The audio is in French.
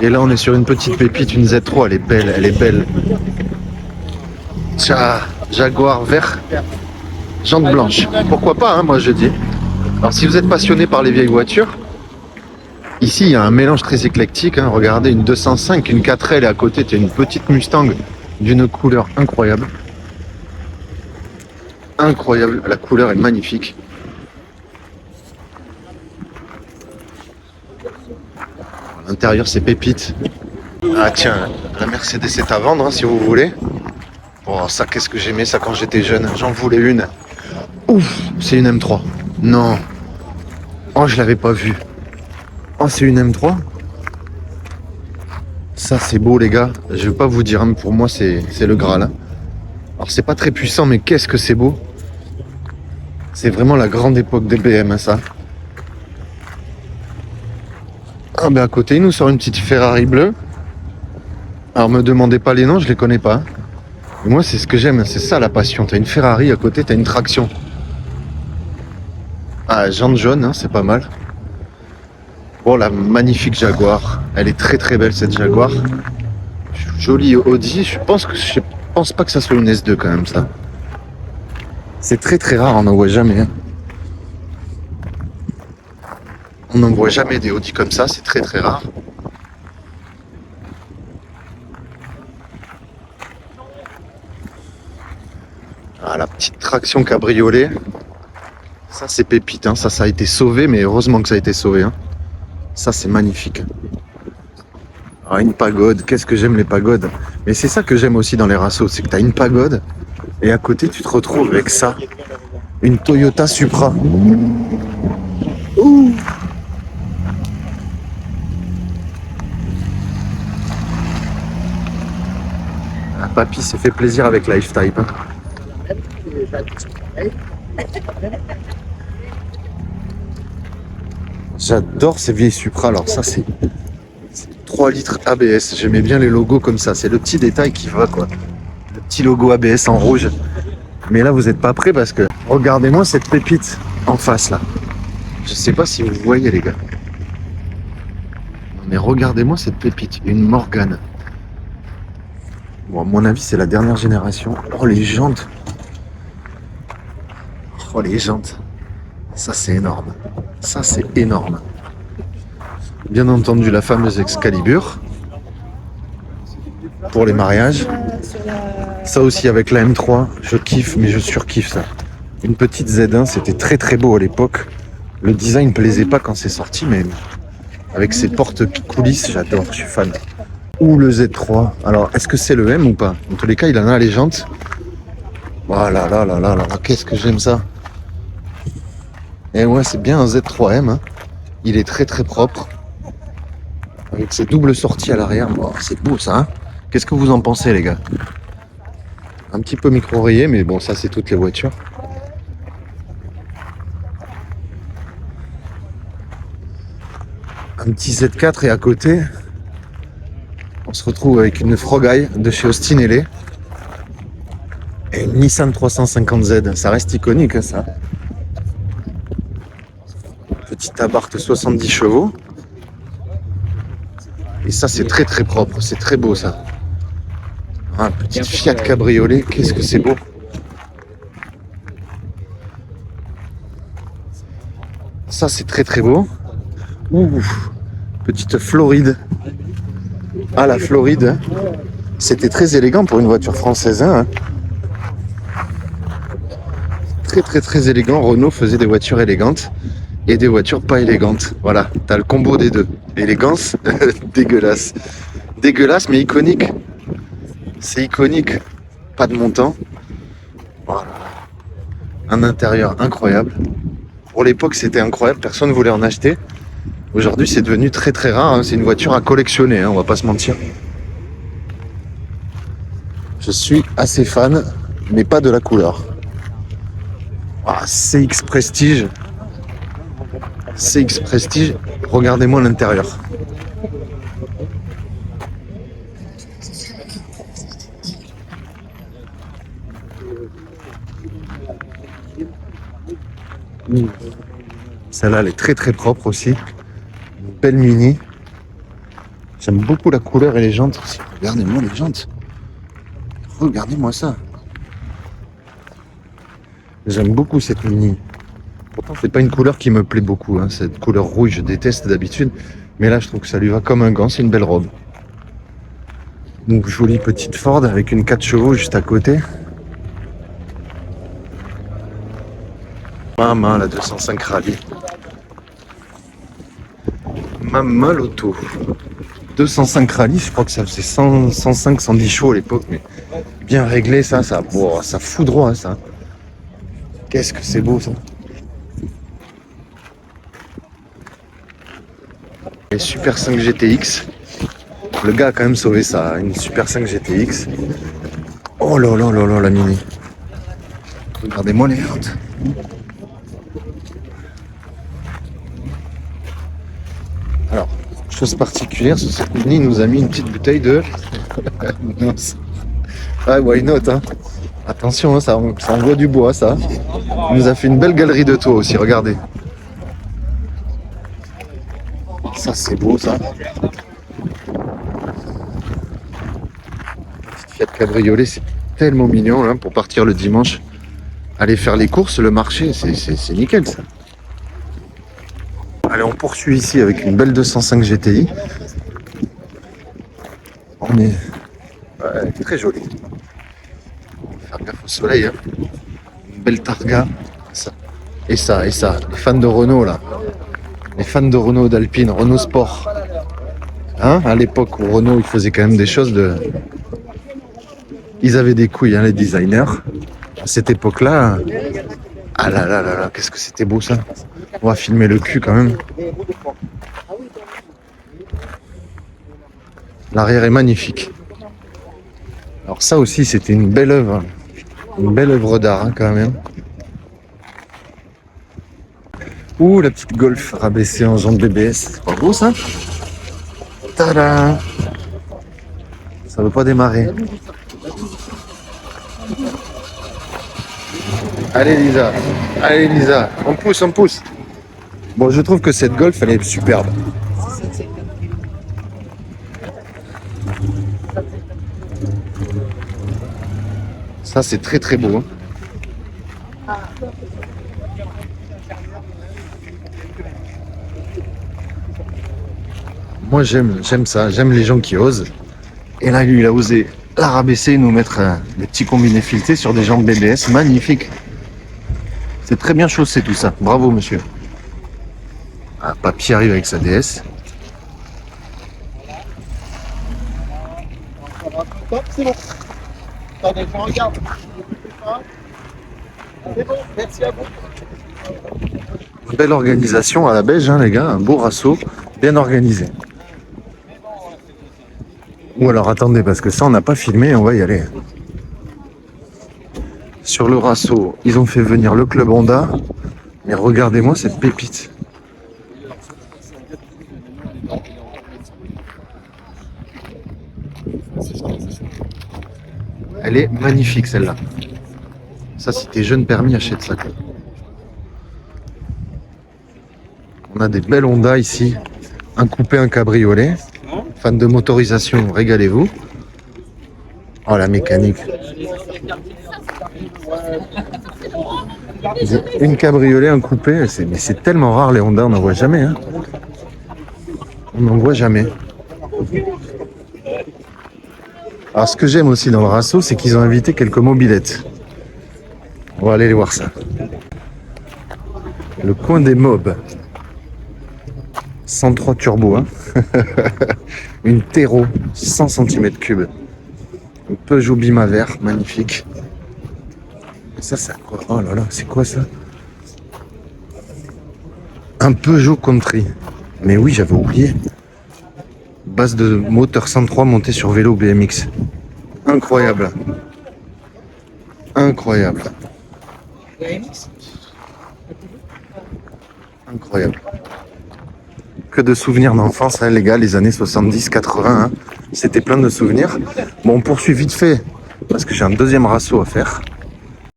Et là, on est sur une petite pépite, une Z3, elle est belle, elle est belle. Tiens, Jaguar vert, jante blanche. Pourquoi pas, hein, moi je dis. Alors si vous êtes passionné par les vieilles voitures, ici il y a un mélange très éclectique. Hein. Regardez, une 205, une 4L et à côté tu as une petite Mustang d'une couleur incroyable. Incroyable, la couleur est magnifique. À l'intérieur c'est pépite. Ah tiens, la Mercedes est à vendre hein, si vous voulez. Oh ça, qu'est-ce que j'aimais ça quand j'étais jeune. J'en voulais une. Ouf, c'est une M3. Non. Oh, je l'avais pas vue. Oh, c'est une M3. Ça, c'est beau, les gars. Je vais pas vous dire, hein, pour moi, c'est le Graal. Hein. Alors, c'est pas très puissant, mais qu'est-ce que c'est beau. C'est vraiment la grande époque des BM, hein, ça. Ah, ben à côté, il nous sort une petite Ferrari bleue. Alors, me demandez pas les noms, je les connais pas. Et moi, c'est ce que j'aime, c'est ça la passion. T'as une Ferrari, à côté, t'as une traction. Ah, jante jaune, hein, c'est pas mal. Oh, la magnifique Jaguar. Elle est très très belle, cette Jaguar. Jolie Audi. Je pense pas que ça soit une S2 quand même, ça. C'est très très rare, on n'en voit jamais. Hein. On n'en voit jamais des Audi comme ça, c'est très très rare. Ah, la petite traction cabriolet. Ça c'est pépite, hein. Ça a été sauvé, mais heureusement que ça a été sauvé. Hein. Ça c'est magnifique. Ah, une pagode, qu'est-ce que j'aime les pagodes. Mais c'est ça que j'aime aussi dans les rassos, c'est que tu as une pagode et à côté tu te retrouves avec ça. Une Toyota Supra. Ouh. Ah, papy s'est fait plaisir avec la F-Type. Hein. J'adore ces vieilles Supra. Alors ça c'est 3 litres ABS. J'aimais bien les logos comme ça. C'est le petit détail qui va quoi. Le petit logo ABS en rouge. Mais là vous n'êtes pas prêts parce que regardez-moi cette pépite en face là. Je sais pas si vous voyez les gars. Mais regardez-moi cette pépite. Une Morgane. Bon à mon avis c'est la dernière génération. Oh les jantes. Oh les jantes. Ça c'est énorme. Ça c'est énorme. Bien entendu la fameuse Excalibur pour les mariages. Ça aussi avec la M3, je kiffe, mais je surkiffe ça. Une petite Z1, c'était très très beau à l'époque. Le design plaisait pas quand c'est sorti, mais avec ses portes coulisses, j'adore, je suis fan. Ou le Z3. Alors, est-ce que c'est le M ou pas? En tous les cas, il en a les jantes. Voilà, là, là, là, là, qu'est-ce que j'aime ça. Et ouais, c'est bien un Z3M. Hein. Il est très très propre. Avec ses doubles sorties à l'arrière. Oh, c'est beau ça. Hein. Qu'est-ce que vous en pensez les gars? Un petit peu micro-rayé, mais bon, ça c'est toutes les voitures. Un petit Z4 et à côté, on se retrouve avec une Frogeye de chez Austin L.A. Et une Nissan 350Z. Ça reste iconique hein, ça. Petite Abarth 70 chevaux. Et ça c'est très très propre, c'est très beau ça. Un petit Fiat Cabriolet, qu'est-ce que c'est beau. Ça c'est très très beau. Ouh, petite Floride. Ah la Floride, hein. C'était très élégant pour une voiture française. Hein. Très très très élégant, Renault faisait des voitures élégantes et des voitures pas élégantes. Voilà, t'as le combo des deux. Élégance, dégueulasse. Dégueulasse mais iconique. C'est iconique. Pas de montant. Voilà. Un intérieur incroyable. Pour l'époque c'était incroyable, personne ne voulait en acheter. Aujourd'hui c'est devenu très très rare, hein. C'est une voiture à collectionner, hein, on va pas se mentir. Je suis assez fan, mais pas de la couleur. Ah, CX Prestige. CX Prestige, regardez-moi l'intérieur. Celle-là, elle est très très propre aussi. Une belle Mini. J'aime beaucoup la couleur et les jantes. Regardez-moi les jantes. Regardez-moi ça. J'aime beaucoup cette Mini. Pourtant, c'est pas une couleur qui me plaît beaucoup. Hein. Cette couleur rouge, je déteste d'habitude. Mais là, je trouve que ça lui va comme un gant. C'est une belle robe. Donc, jolie petite Ford avec une 4 chevaux juste à côté. Maman, la 205 Rallye. Maman l'auto. 205 Rallye, je crois que ça faisait 100, 105, 110 chevaux à l'époque. Mais bien réglé, ça fout droit, ça. Qu'est-ce que c'est beau, ça. Et Super 5 GTX. Le gars a quand même sauvé ça, une Super 5 GTX. Oh là là là là, la Mini. Regardez-moi les jantes. Alors, chose particulière, sur cette Mini, il nous a mis une petite bouteille de... Ouais, why not, hein. Attention, hein, ça envoie du bois, ça. Il nous a fait une belle galerie de toits aussi, regardez. Ça, c'est beau, ça. Petite Fiat Cabriolet, c'est tellement mignon, hein, pour partir le dimanche. Aller faire les courses, le marché, c'est nickel, ça. Allez, on poursuit ici avec une belle 205 GTI. On est très joli. Faire gaffe au soleil, hein. Une belle Targa. Ça. Et ça. Les fans de Renault, là. Les fans de Renault, d'Alpine, Renault Sport. Hein, à l'époque où Renault, il faisait quand même des choses de... Ils avaient des couilles, hein, les designers. À cette époque-là... Ah là là là là, qu'est-ce que c'était beau, ça. On va filmer le cul, quand même. L'arrière est magnifique. Alors ça aussi, c'était une belle œuvre. Une belle œuvre d'art, hein, quand même. Ouh, la petite Golf rabaissée en jante BBS. C'est pas beau, ça? Tada! Ça veut pas démarrer. Allez, Lisa. On pousse. Bon, je trouve que cette Golf, elle est superbe. Ça, c'est très très beau. Hein. Moi, j'aime ça. J'aime les gens qui osent. Et là, lui, il a osé la rabaisser et nous mettre des petits combinés filetés sur des jantes BBS. Magnifique. C'est très bien chaussé tout ça. Bravo, monsieur. Ah, Papy arrive avec sa DS. C'est bon. Attendez, je regarde. C'est bon, merci à vous. Belle organisation à la Belge, hein, les gars. Un beau rasso, bien organisé. Ou alors attendez, parce que ça, on n'a pas filmé, on va y aller. Sur le rasso, ils ont fait venir le club Honda. Mais regardez-moi cette pépite. Elle est magnifique, celle-là. Ça, si t'es jeune permis, achète ça. Quoi. On a des belles Honda ici. Un coupé, un cabriolet. Fan de motorisation, régalez-vous. Oh, la mécanique. Une cabriolet, un coupé. Mais c'est tellement rare, les Honda, on n'en voit jamais. Hein. On n'en voit jamais. Alors, ce que j'aime aussi dans le rasso, c'est qu'ils ont invité quelques mobylettes. On va aller les voir ça. Le coin des mobs. 103 turbo, hein. Une Tero, 100 cm3. Un Peugeot Bima vert, magnifique. Et ça, c'est quoi? Oh là là, c'est quoi ça? Un Peugeot Country. Mais oui, j'avais oublié. Base de moteur 103 monté sur vélo BMX. Incroyable. Incroyable. Incroyable. Que de souvenirs d'enfance, hein, les gars, les années 70-80. Hein. C'était plein de souvenirs. Bon, on poursuit vite fait, parce que j'ai un deuxième rasso à faire.